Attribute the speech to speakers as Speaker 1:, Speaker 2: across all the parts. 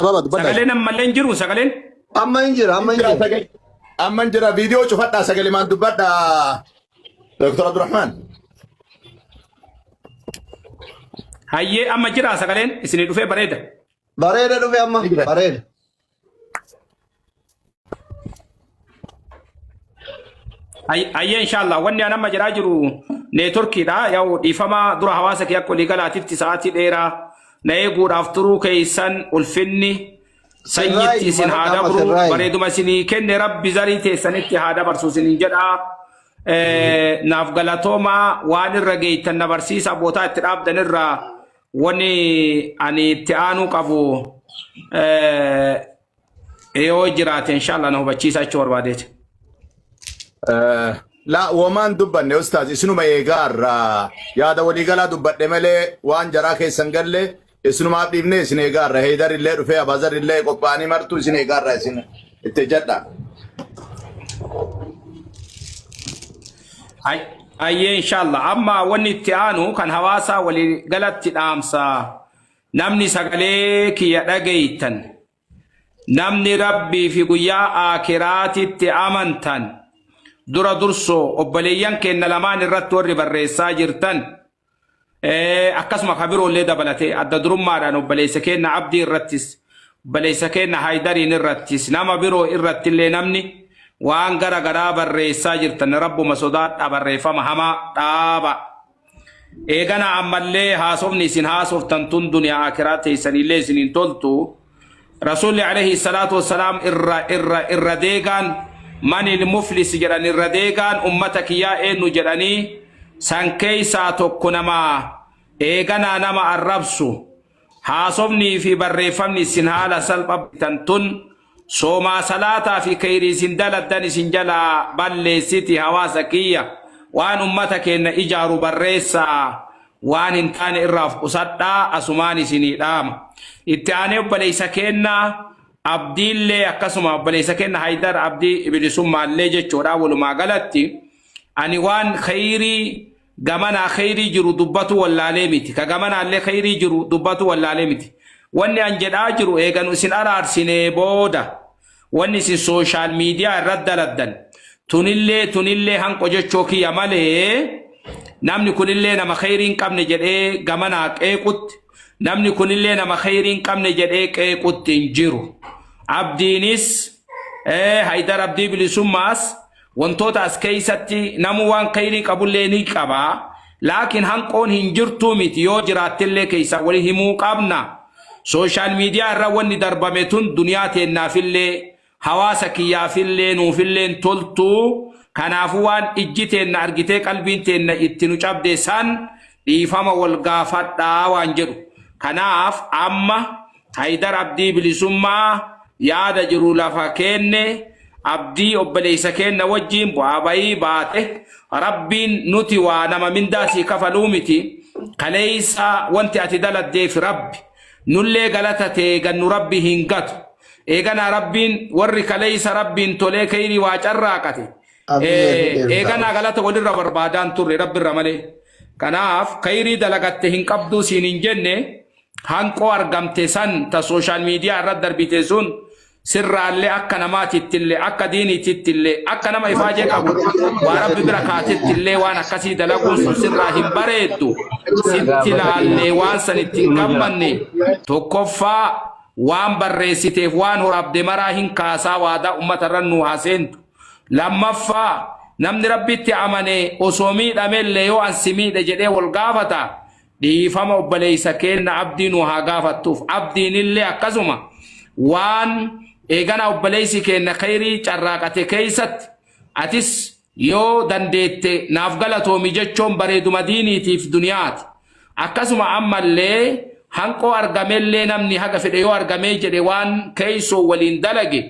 Speaker 1: بابا دبلا
Speaker 2: سقلين أما لنجرو سقلين
Speaker 1: أما إنجر
Speaker 3: أما إنجر فيديو شوفت سجل ما دبلا دكتور عبد الرحمن
Speaker 2: هاي أما جرا سقلين إسني دفع بريدة
Speaker 1: بريدة دفع أما بريدة
Speaker 2: هاي إن شاء الله واني أنا ما جراجرو نتركي دا يو إفما درا حواسك يكون لقلا تفتي ساعتي ديرا نيقود أفترو كيسان والفني سيدتي سن هذا برو بريدو مسيني كن رب زريتي سنتي هذا برسو سنين جدا نافغلاتوما وان الرقيت النبرسيس أبوتا اتراب دنرا واني أني تيانو قبو ايو جرات إن شاء الله نهو بچيسا چور باديت
Speaker 3: لا ومان دبن يا أستاذ اسنو ما يقار يا دا ولي قلا دبن ملي وان جراكي سنقل اسنو ما بيبني اسنو يقار هيدر اللي رفيا بازر اللي قباني مرتو اسنو يقار اسنو اتجدد
Speaker 2: أي إن شاء الله أما وني تيانو كان هواسا ولي قلت تدامسا نمني سقليك يدقيتن نمني ربي في قيا آكرات تأمنتن درا درسو أبليان كن لمان الرت وري بريسا جرتن أقسم خبرو اللي دبلتي أدى درم ماران أبليس كن عبدي الرتس أبليس كن هايدرين الرتس نما برو الرت اللي نمني وان غرا غرا بريسا جرتن رب مسودات أبريفا مهما تابا إيغانا عمالي هاسوفني سن هاسوف تنتون دنيا آخرات سنيلي سنين تولتو رسول عليه الصلاة والسلام إر ديغان من المفلس جران إر ديغان أمتك يا إنو جراني سانكي ساتو كنما إيغانا نما الربسو هاسوفني في بريفمني سن هالا سلب تنتون سوما صلاة في كيري سندالة داني سنجلا بالي سيتي هواسكية وان أمتك إن إجارو بريسا وان انتان إراف قصدا أسماني سني دام اتعاني بليس كينا عبدي اللي أكسما بليس كينا حيدر عبدي ابن سمع اللي جتشورا ولما قالتي أني وان خيري غمانا خيري جرو دباتو ولا ليمتي كغمانا اللي خيري جرو دباتو ولا ليمتي واني أنجد آجرو إيغانو سن أرار سني بودا واني سن سوشال ميديا رد ردن تنيلي هنقو جتشوكي يمالي نامني كنيلي نما خيرين قمني جدي غمانا ايقوت نامني كنيلي نما خيرين قمني جدي ايقوت تنجيرو عبدينيس هيدر عبدي بلسماس وانتوتا اسكيستي نموان خيري قبوليني قبا لكن هنقون هنجرتو ميت يو جراتلي كيسا ولي همو قبنا سوشال ميديا رواني دربامتون دنيا تينا فيلي حواسك يا فيلي نو فيلي تولتو كنافوان اجتين ارغتي قلبين تين اتنو چابدي سان ديفاما والغافات داوان جرو كناف اما حيدر عبدي بلسما يادا جرو لفاكين عبدي أبليس كين وجين بوابي باته ربين نوتي وانما من داسي كفلومتي كليس وانت اتدالت دي في ربي نولي غلطتي غنو ربي هنغتو ايغانا ربين وري كليس ربين تولي كيري واجراكتي ايغانا غلطة ولي ربر بادان توري رب الرمالي كناف كيري دلغتي هنقبدو سينين جنة هنقو ارغمتي سن تا سوشال ميديا رد دربيتي سن سر اللي أكا نماتي تتلي أكا ديني تتلي أكا نما يفاجئ أبو ورب بركات تتلي وانا كسي دلقون سرهم بريدو ستلا اللي وان سنتنقمني تكفى وان بريسيتي وان ورب دمراهن كاسا وادا أمة رنو حسنتو لما فا نمني ربي تعمني أسومي دمي اللي يو أنسمي دجدي والغافتا دي فما أبليس كين عبدين وها غافتوف عبدين اللي أكزما وان إيغانا أبليسي كينا خيري چراقاتي كيست أتس يو دندت نافغلتو ميجتشون بريدو مديني تيف دنيات أكاسما عما اللي هنكو أرغمي اللي نمني حقا في ديو أرغمي جديوان كيسو ولين دلقي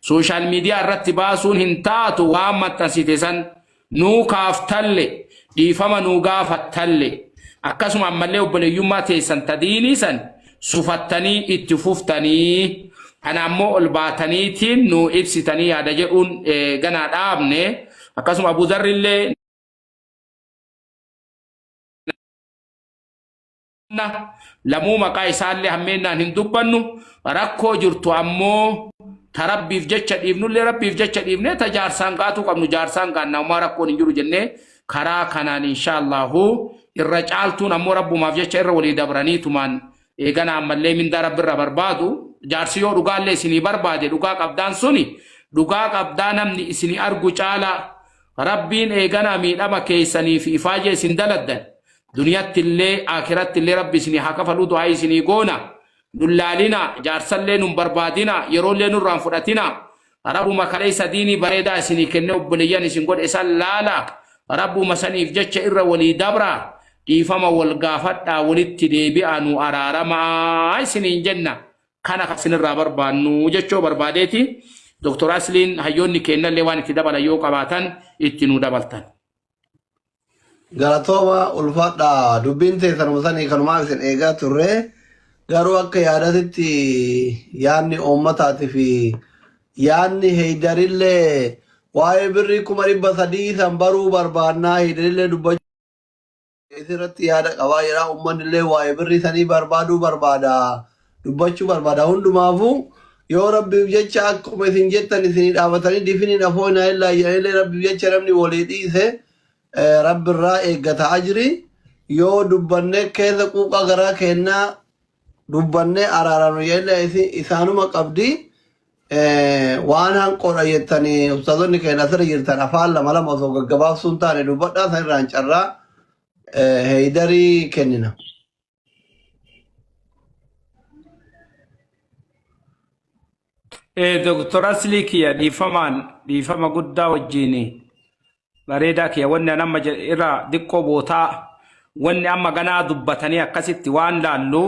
Speaker 2: سوشال ميديا رتباسون هنتاتو وامة تنسيتسان نو كافتالي دي فما نو غافتالي أكاسما عما اللي أبلي يوما تيسان تديني سن سفتني اتفوفتني أنا مو الباتنيتين نو إبسيتني هذا جون جنا دابني أكاسم أبو ذر اللي لمو مقا إسالي همينا هندوبانو ركو جرتو أمو تربي في جتشا إبنو اللي ربي في جتشا إبنو تجارسان قاتو قبنو جارسان قانا وما ركو ننجرو جنة كرا كانان إن شاء الله الرجالتون أمو ربو ما في جتشا إرى ولي دبراني تمان إيغانا أمالي من دار برا بربادو جارسيو رقال لي سني بربادي رقاق أبدان سني رقاق أبدان أمني سني أرقو چالا ربين إيغانا مين أما كيساني في إفاجة سندلدن دنيا تلي آخرت تلي ربي سني حقا فلو دعاي سني قونا نلالنا جارسل لنم بربادنا يرون لنم رانفرتنا ربو مكالي سديني بريدا سني كنو بلياني سنقود إسال لالا ربو مساني في جتش إر ولي دبرا إفما والغافتا ولد تديبي أنو أرارما أي سنين جنة كان خسن الرابر بانو جتشو بربادتي دكتور أسلين هيوني كينا لوان تدبل يوك أباتان اتنو دبلتان
Speaker 1: Galatoma ulfaadha dubbiin teessan musanii kanumaa isin eegaa turre garuu akka yaadatitti yaadni uummataati fi yaadni Haydarillee waa'ee birrii 300 san baruu barbaannaa Haydarillee dubbachuu irratti yaada qabaa jedha uummanillee waa'ee birrii sanii barbaaduu barbaada dubbachuu barbaada hundumaafuu yoo rabbiif jecha akkuma isin jettan isinii dhaabatanii difiniin afoonaa illaa jedhanillee rabbiif jecha namni walii dhiise رب الرائع قطع أجري يو دبنة كذا كوكا غرا كنا دبنة أرارانو يلا إسانو ما قبدي وانا قرأ يتني أستاذوني كنا سر يرتن أفعل لما لما سوق جباب سنتاني دبنا سر رانشرا هيدري كننا
Speaker 2: دكتور أسليك يا دي فما قد وجيني bareeda ke wanni nama ira dikko bota wanni amma gana dubbatani akkasitti waan laallu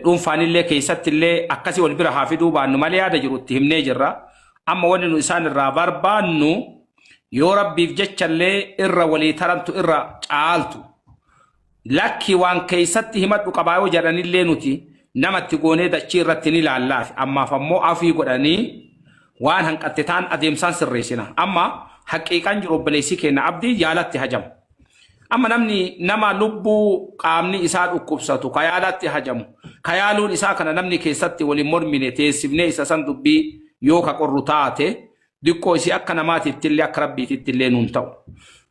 Speaker 2: dhuunfaanillee keessattillee akkasi wal bira haafidu baannu malee yaada jirutti himnee jirra amma wanni nu isaan irraa barbaannu yoo rabbiif jechallee irra walii tarantu irra caaltu lakki waan keessatti himadhu qabaayoo jedhanillee nuti namatti goonee dachii irratti ni laallaaf ammaaf ammoo afii godhanii waan hanqatte taan adeemsaan sirreessina amma حقيقة جرو بليسي كنا عبدي يالات هجم أما نما لبو قامني إساد أكبساتو كيالات هجم كيالون إسا كان نمني كيستي ولي مرميني تيسبني إسا سندبي يوكا قرطاتي ديكو إسي أكنا ماتي تتلي أكربي تتلي نونتو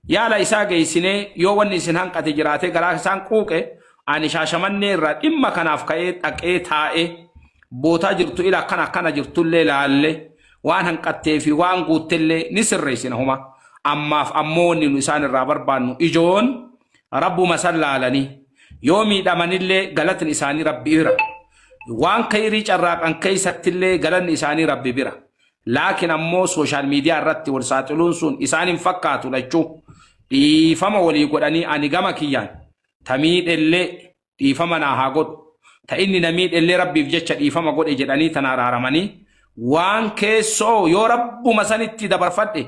Speaker 2: يالا إسا جيسيني يواني سنهان كتجراتي غلاك سان كوكي أني شاشماني رات إما كناف كايت أكيت هائي بوتا جرتو إلا كنا جرتو اللي لالي waan hanqattee fi waan guuttellee ni sirreessina homa ammaaf ammoonni nu isaan irraa barbaannu ijoon rabbuma sallaalanii yoo miidhamanillee galatni isaanii rabbi bira waan kayrii carraaqan keessattillee galanni isaanii rabbi bira laakiin ammoo sooshaal miidiyaa irratti wal saaxiluun sun isaaniin fakkaatu lachuu dhiifama walii godhanii ani gama kiyyaan tamiidhellee dhiifama naa haa godhu ta inni namiidhellee rabbiif jecha dhiifama godhe jedhanii tana araaramanii waan keessoo yoo rabbuma sanitti dabarfadhe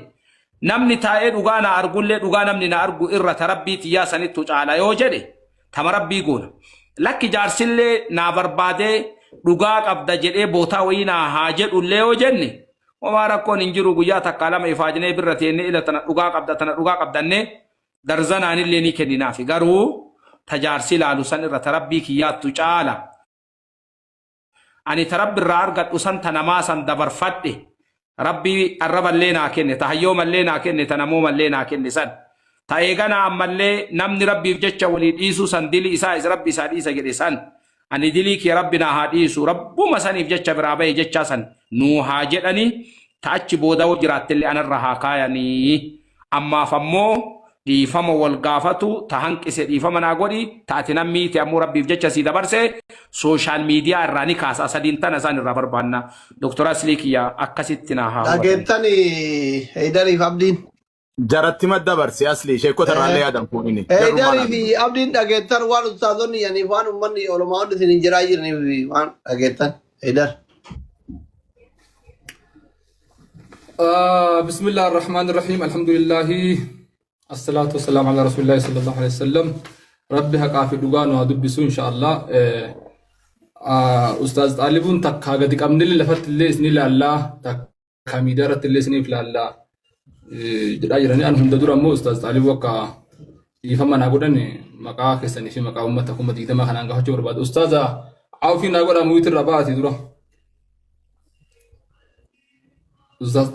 Speaker 2: namni taa'ee dhugaa na argullee dhugaa namni na argu irra tarabbiiti yaa sanittu caala yoo jedhe tama rabbii goona lakki jaarsillee naa barbaadee dhugaa qabda jedhee bootaa wayii naa haa jedhullee yoo jenne homaa rakkoon hin jiru guyyaa takkaa lama ifaajinee birra teennee ila tana dhugaa qabdannee darzanaanillee ni kenninaafi garuu tajaarsi laalu san irra tarabbii kiyyaattu caala أني تربي الرارقة وسنت نماسا دبر فده ربي الرب اللينا كني تهيوم اللينا كني تنموم اللينا كني سن تايغانا أما اللي نمني ربي بجتش وليد إيسو سن دلي إسا ربي ساد إيسا جدي سن أني دلي كي ربنا هاد إيسو ربو مساني بجتش برابي جتش سن نو هاجت أني تأتش بودا وجرات اللي أنا الرهاكاياني أما فمو di fama wal gafatu ta hankise di fama na godi ta tinammi ti amura bi jecha si dabarse social media rani kasa sadin tana san rabar banna doktora slikiya akkasittina ha
Speaker 1: dagetani Haydari Abdin
Speaker 3: jaratti madabarsi asli sheeko tarale adam kunini
Speaker 1: Haydari fi Abdin dagetan wan ustadoni yani wan ummanni ulama wanda sin jirayirni wan dagetan Haydar
Speaker 4: بسم الله الرحمن الرحيم الحمد لله الصلاة والسلام على رسول الله صلى الله عليه وسلم ربي حقا في دوغان ودبسو إن شاء الله أستاذ طالبون تكا قد قمنا اللي لفت اللي اسني لله تكا ميدارة اللي اسني في الله جراني أنهم دور أمو أستاذ طالب وكا يفهم أنا أقول إني مقا كسني في مقا أمة تكون مديدة ما خلنا نقول جور بعد أستاذة عارفين أقول أمويت الرباط يدرو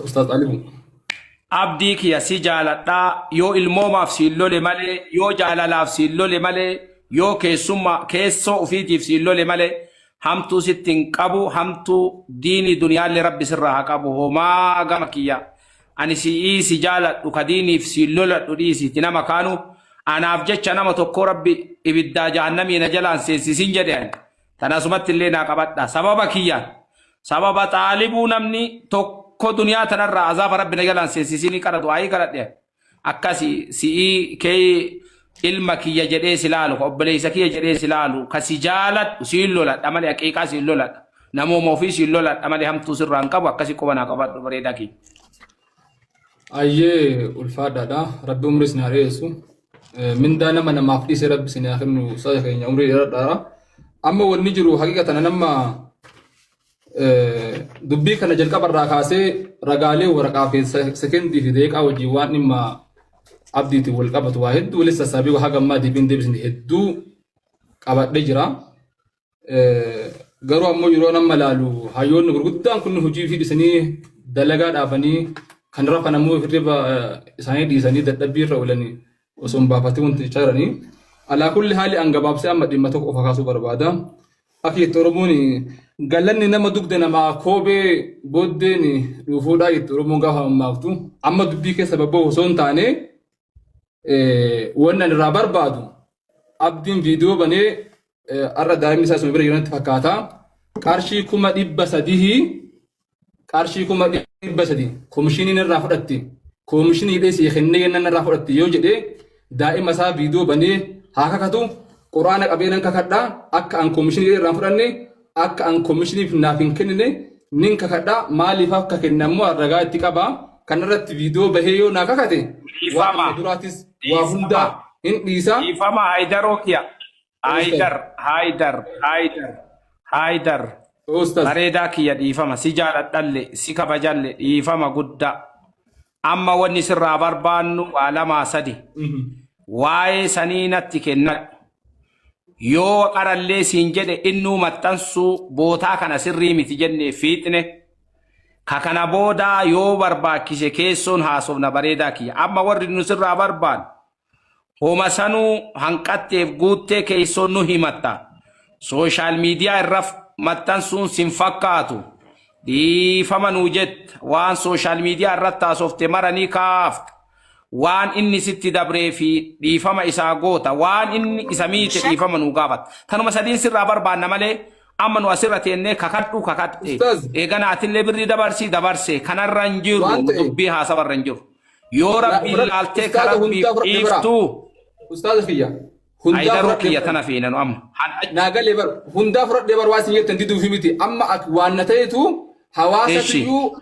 Speaker 4: أستاذ علي
Speaker 2: abdii kiyya si jaaladhaa yoo ilmoomaaf siin lole malee yoo jaalalaaf siin lole malee yoo keessoo ufiitiif siin lole malee hamtuu sittin qabu hamtuu diini duniyaallee rabbi sirraa haa qabu homaa gama kiyya ani si jaaladhu ka diiniif siin loladhu dhiisiiti nama kaanu anaaf jecha nama tokko rabbi ibiddaa jahannamii na jalaan seensisin jedhe tanasumatti illee naa qabadha sababa kiyyaan sababa xaalibuu namni tokko ko duniyaa tanarraa azaaba rabbi na jalaan seensisini qaratu ayii qaradhe akkasi si'ii kee ilma kiyya jedhee silaalu ka obboleessa kiyya jedhee silaalu ka si jaaladhu siin loladha malee haqiiqaa siin loladha namooma ofii siin loladha malee hamtuu sirraan qabu akkasi qubanaa qabadhu bareedaa kiyya.
Speaker 4: Ayyee ulfaadhaadha rabbi umrii isin hareessu mindaa namaaf dhiise rabbi isin haa kennu sa'a keenya umrii dheeraadhaara amma wanni jiru haqiiqatan nama dubbii kana jalqabarraa kaasee ragaalee waraqaa fi sekendii fi deeqaa wajjin waan dhimma abdiitiin wal qabatu waa hedduu waliin sassaabii waa gammaa deebiin deebisni hedduu qabadhee jira. Garuu ammoo yeroo nama laalu hayyoonni gurguddaan kun hojii fi dhisanii dalagaa dhaabanii kan rafan ammoo hirriba isaanii dhiisanii dadhabbii irra oolanii osoo hin baafatee wanti jechaa alaa kulli haali angabaabsee amma dhimma tokko ofa kaasuu barbaada. Akki Oromoon galanni nama dugda namaa koobee booddeen dhufuudhaa itti Oromoon gaafa mammaaktu amma dubbii keessa babba'u osoo hin taane wannan irraa barbaadu abdiin viidiyoo banee arra daa'imni isaa suma bira jiranitti fakkaata qarshii 300 koomishiniin irraa fudhatti koomishinii dheesii kennee kennan irraa fudhatti yoo jedhee daa'ima isaa viidiyoo banee haa kakatu quraana qabeenan kakadhaa akka an koomishinii irraa fudhanne akka an koomishiniif naaf hin kennine nin kakadhaa maaliif akka kennamu ragaa itti qaba kanarratti viidiyoo bahee yoo naa kakate waa duraatis waa hundaa hin dhiisa.
Speaker 2: Dhiifama Haayidaroo kiyya. Haayidar. Bareedaa kiyya dhiifama si jaaladhalle si kabajalle dhiifama guddaa. Amma wanni sirraa barbaannu waa 2-3. Waa'ee sanii natti kennadhu. Yoo qarallee siin jedhe innuu maxxansuu bootaa kana sirrii miti jennee fiixne ka kana boodaa yoo barbaachise keessoon haasofna bareedaa kiyya. Amma warri nu sirraa barbaannu homa sanuu hanqatteef guuttee keessoon nu himatta. Sooshaal miidiyaa irra maxxansuun sin fakkaatu. Dhiifama nuu jetta waan sooshaal miidiyaa irratti haasofte maranii kaafta. Waan inni sitti dabree fi dhiifama isaa goota waan inni isa miite dhiifama nuu gaafata. Tanuma sadiin sirraa barbaanna malee amma nu asirra teennee kakadhe eegana atillee birrii dabarsee kanarra hin jiru dubbii haasawarra hin jiru. Yoo rabbii ilaaltee karaa dhiiftuu.
Speaker 4: Ustaaza kiyya.
Speaker 2: Haayidaroo kiyya tana feenanu amma.
Speaker 4: Naagalee bar hundaa fudhadhee bar waa sin jettan diduufi miti amma waan na ta'etu hawaasa tiyyuu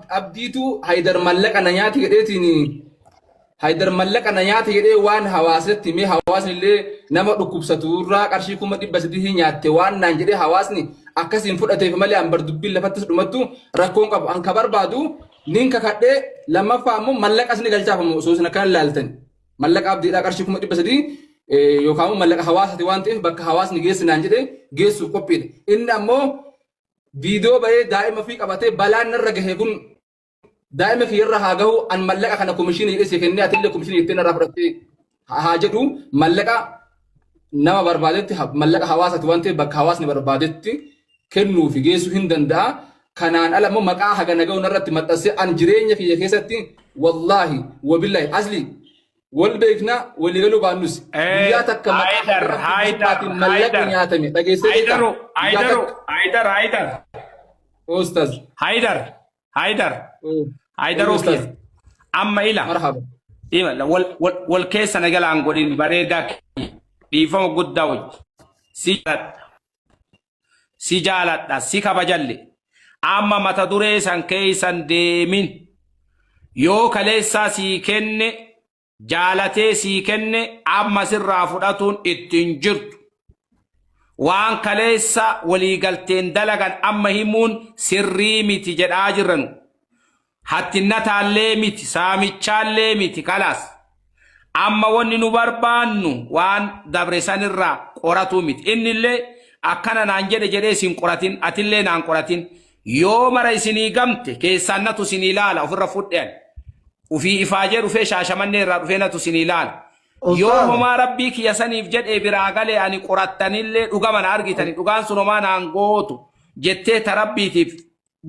Speaker 4: abdiitu Haayidar mallaqa na nyaati jedheetiin. Haayidar mallaqa na nyaate jedhee waan hawaasatti mee hawaasni illee nama dhukkubsatu irraa qarshii 300 nyaatte waan naan jedhee hawaasni akkasiin fudhateef malee an bar dubbiin lafattis dhumattu rakkoon qabu an ka barbaadu nin kakadhee lammaffaa ammoo mallaqas ni galchaafamu osoo isin akkan ilaaltan mallaqa abdiidhaa qarshii 300 yookaan mallaqa hawaasati waan ta'eef bakka hawaasni geessi naan jedhee geessuuf qophiidha. Inni ammoo viidiyoo bahee daa'ima fi qabatee balaan narra gahee kun daa'ima kiyarra haa gahu an mallaqa kana koomishinii dheesee kennee atillee koomishinii ittiin irraa fudhattee haa jedhu mallaqa nama barbaadetti mallaqa hawaasati waan ta'eef bakka hawaasni barbaadetti kennuu fi geessuu hin danda'a. Kanaan ala immoo maqaa haga naga'u narratti maxxansee an jireenya kiyya keessatti wallaahi wabillahi asli wal beekna waliigaluu baannus guyyaa takka maqaa mallaqa nyaatame dhageessee
Speaker 2: Haayidaroo kiyya amma ila wal keessa nagalaan godhin bareedaa dhiifama guddaa wajji si jaaladha si kabajalle amma mata duree san keessan deemin yoo kaleessaa sii kenne jaalatee sii kenne amma sirraa fudhatuun ittiin jirtu. Waan kaleessa waliigalteen dalagan amma himuun sirrii miti jedhaa jirranu. Hattinnataallee miti saamichaallee miti kalaas. amma wanni nu barbaannu waan dabre sanirraa qoratu miti inni illee akkana naan jedhe isin qoratin atillee naan qoratin yoo mara isinii gamte keessannatu isinii ilaala ofirra fudheen ufii ifaajee dhufee shaashamannee irraa dhufee natu isinii ilaala yoo homaa rabbii kiyya saniif jedhee biraa galee ani qorattanillee dhugaman argitani dhugaan sun homaa naan gootu jettee tarabbiitiif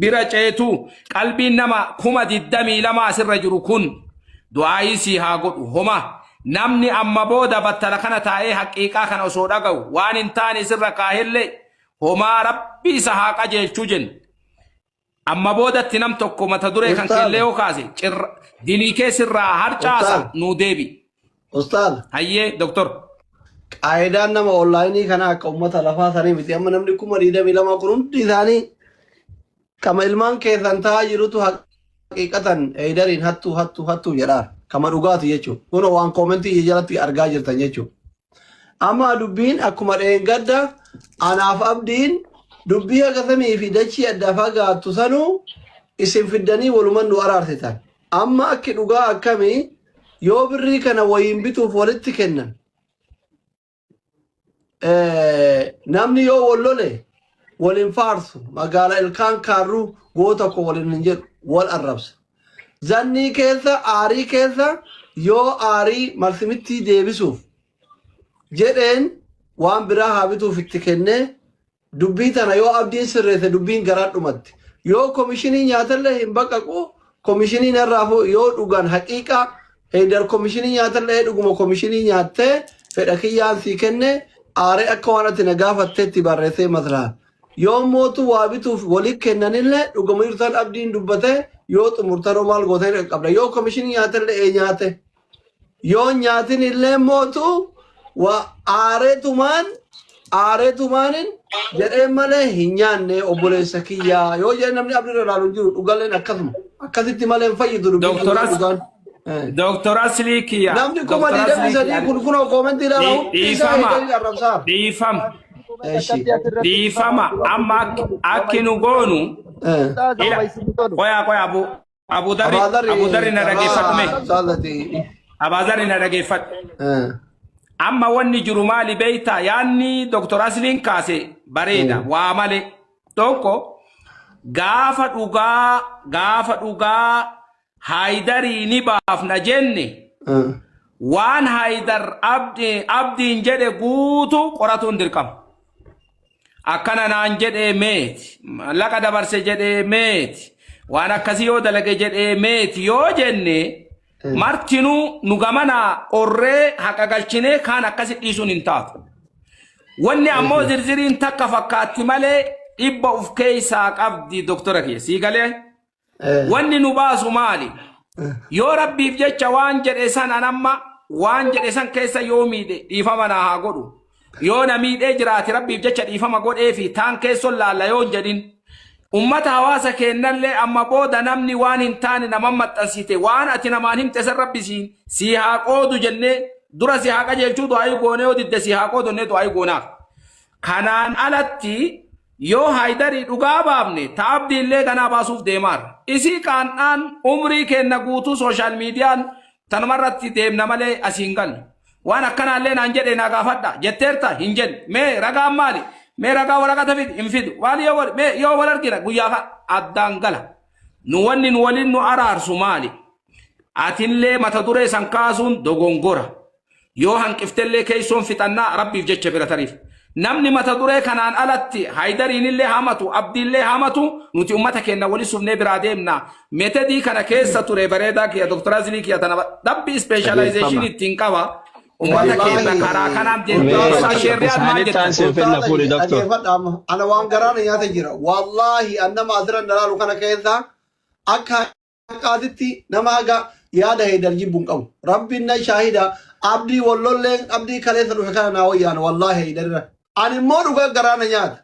Speaker 2: bira ceetu qalbiin nama 22 asirra jiru kun du'aayii si haa godhu homaa namni amma booda battala kana taa'ee haqiiqaa kana osoo dhaga'u waan hin taane sirra kaahillee homaa rabbii isa haa qajeelchuu jenna amma boodatti nam tokko mata duree kan kellee yoo kaase dilii kee sirraa harcaasa nuu deebi
Speaker 1: Ustaad
Speaker 2: hayyee doktor
Speaker 1: qaayidaan nama onlaayinii kana akka ummata lafaa sanii miti amma namni 22 kun hundi isaanii kama ilmaan keessan taa'aa jirutu haqiiqatan eedariin hattuu jedhaan kama dhugaatu jechuudha. Kun waan koomentii jalatti argaa jirtan jechuudha. Amma dubbiin akkuma dheengadda anaaf abdiin dubbii akkasii fi dachii adda fagaattu sanuu isin fiddanii walumaan nu araarsitan. Amma akki dhugaa akkamii yoo birrii kana wayiin bituuf walitti kennan. Namni yoo wallole waliin faarsu magaala ilkaan kaarruu goota ko waliin hin jedhu wal arrabsa. Zannii keessa aarii keessa yoo aarii marsimittii deebisuuf jedheen waan biraa haa bituuf itti kennee dubbii tana yoo abdiin sirreesse dubbiin garaa dhumatti yoo komishinii nyaatallee hin baqaqu komishinii narraafu yoo dhugan haqiiqaa heydar komishinii nyaatallee dhuguma komishinii nyaattee fedha kiyyaan sii kenne aaree akka waan ati na gaafatteetti barreessee maslaan yoo mootu waa bituuf walii kennanillee dhuguma irtaan abdiin dubbatee yoo xumurtaroo maal gootee qabda yoo komishinii nyaatallee nyaate yoo nyaatin illee mootu wa aareetumaanin jedhee malee hin nyaanne obboleessa kiyyaa yoo jedhe namni abdii ilaalu jiru dhugaleen akkasuma akkasitti malee hin fayyidu dubbiin
Speaker 2: Doktor Asli kiyya
Speaker 1: namni kuma diidamni kun kunoo koomentii ilaalu
Speaker 2: dhiifama amma akki nu goonu qoya Abu Dharri na dhageeffadhume Abaazarri na dhageeffadhu amma wanni jiru maali beeyta yaanni Doktor Asliin kaase bareeda waa malee tokko gaafa dhugaa Haydari ni baafna jenne waan Haydar abdiin jedhe guutu qoratuun dirqama akkana naan jedhe meeti laqa dabarse jedhe meeti waan akkasii yoo dalage jedhe meeti yoo jenne martinuu nu gamana qorree haqa galchinee kaan akkasi dhiisuun hin taatu wanni ammoo zirziriin takka fakkaatti malee dhibba uf keeysaa qabdi doktora kiyya sii galee wanni nu baasu maali yoo rabbiif jecha waan jedhe san anamma waan jedhe san keessa yoo miidhe dhiifama naa haa godhu yoo na miidhee jiraate rabbiif jecha dhiifama godhee fi taan keesson laalla yoo hin jedhin ummata hawaasa kennallee amma booda namni waan hin taane nama maxxansite waan ati namaan himte san rabbi si haa qoodu jennee dura si haa qajeelchuu du'aayi goonee yoo didde si haa qoodonnee du'aayi goonaaf kanaan alatti yoo Haydari dhugaa baafne taabdiillee ganaa baasuuf deemaar isii qaan'aan umrii kenna guutuu sooshaal miidiyaan tanumarratti deemna malee asiin galle waan akkanaallee naan jedhe naa gaafadha jetteerta hin jedhe mee ragaan maali mee ragaa waraqata fidi hin fidu waan yoo wal argina guyyaa addaan gala nu wanni nu waliin nu araarsu maali atillee mata duree san kaasuun dogongora yoo hanqiftellee keessoon fixannaa rabbiif jecha bira tariif namni mata duree kanaan alatti Haydariin illee hamatu abdiillee hamatu nuti ummata kenna wali sufnee biraa deemna metedii kana keessa ture bareedaa kiyya Dr. Azli kiyya tana dabbi specialization ittiin qaba ummata kenna karaa kanaan deemna sheerriyaan maal
Speaker 1: jedha ana waan garaan nyaata jira wallahi annama asiran dalaalu kana keessa akka qaatitti nama haga yaada Haydar jibbuun qabu rabbiin na shaahida abdii wallolleen abdii kaleessa dhufe kana naa wayyaan wallahi Haydarra ani immoo dhugaa garaana nyaata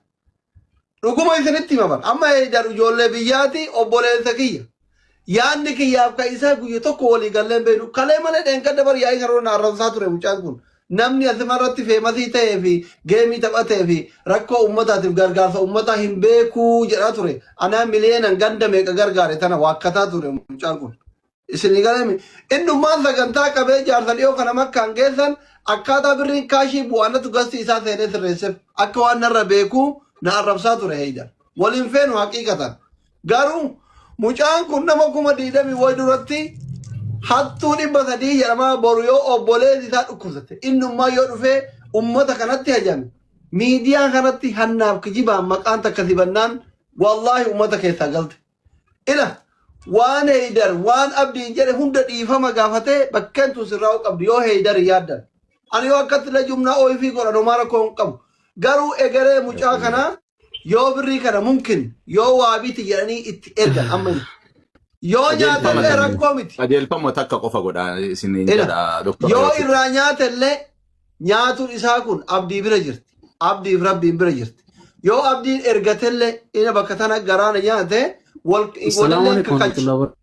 Speaker 1: dhuguma isinitti himaman amma Haydar ijoollee biyyaati obboleessa kiyya yaanni kiyyaaf ka isaa guyya tokko walii galleen beenu kalee malee dheenqa dabar yaa'ii karoora arrabsaa ture mucaan kun namni asimarratti feemasii ta'ee fi geemii taphatee fi rakkoo ummataatiif gargaarsa ummataa hin beekuu jedhaa ture anaa miliyeenan ganda meeqa gargaare tana waakkataa ture mucaan kun isini galemi innu man saganta qabe jaarsan iyo kana makkan geessan akkata birrin kaashi bu'anatu gasti isa seene sirreessef akka waan narra beeku na arrabsaa ture heydar waliin feenu haqiiqatan garuu mucaan kun nama kuma diidami way duratti hattuu 300 jedhama boru yoo obbolees isaa dhukkubsate innummaa yoo dhufee ummata kanatti hajame miidiyaa kanatti hannaaf kijibaan maqaan takka sibannaan wallahi ummata keessaa galte ila waan heydar waan abdiin jedhe hunda dhiifama gaafatee bakkeentu sirraa qabdi yoo heydar yaaddan ani yoo akkatti la jumnaa ooyifii godhan homaa rakkoo hin qabu garuu egeree mucaa kanaa yoo birrii kana mumkin yoo waabiti jedhanii itti ergan amma yoo nyaatallee rakkoo miti
Speaker 3: qajeelfama takka qofa godha isiniin jedha doktor
Speaker 1: yoo irraa nyaatallee nyaatuun isaa kun abdii bira jirti abdiif rabbiin bira jirti yoo abdiin ergatellee ina bakka tana garaana nyaate wal
Speaker 5: Assalamu alaikum warahmatullahi wabarakatuh.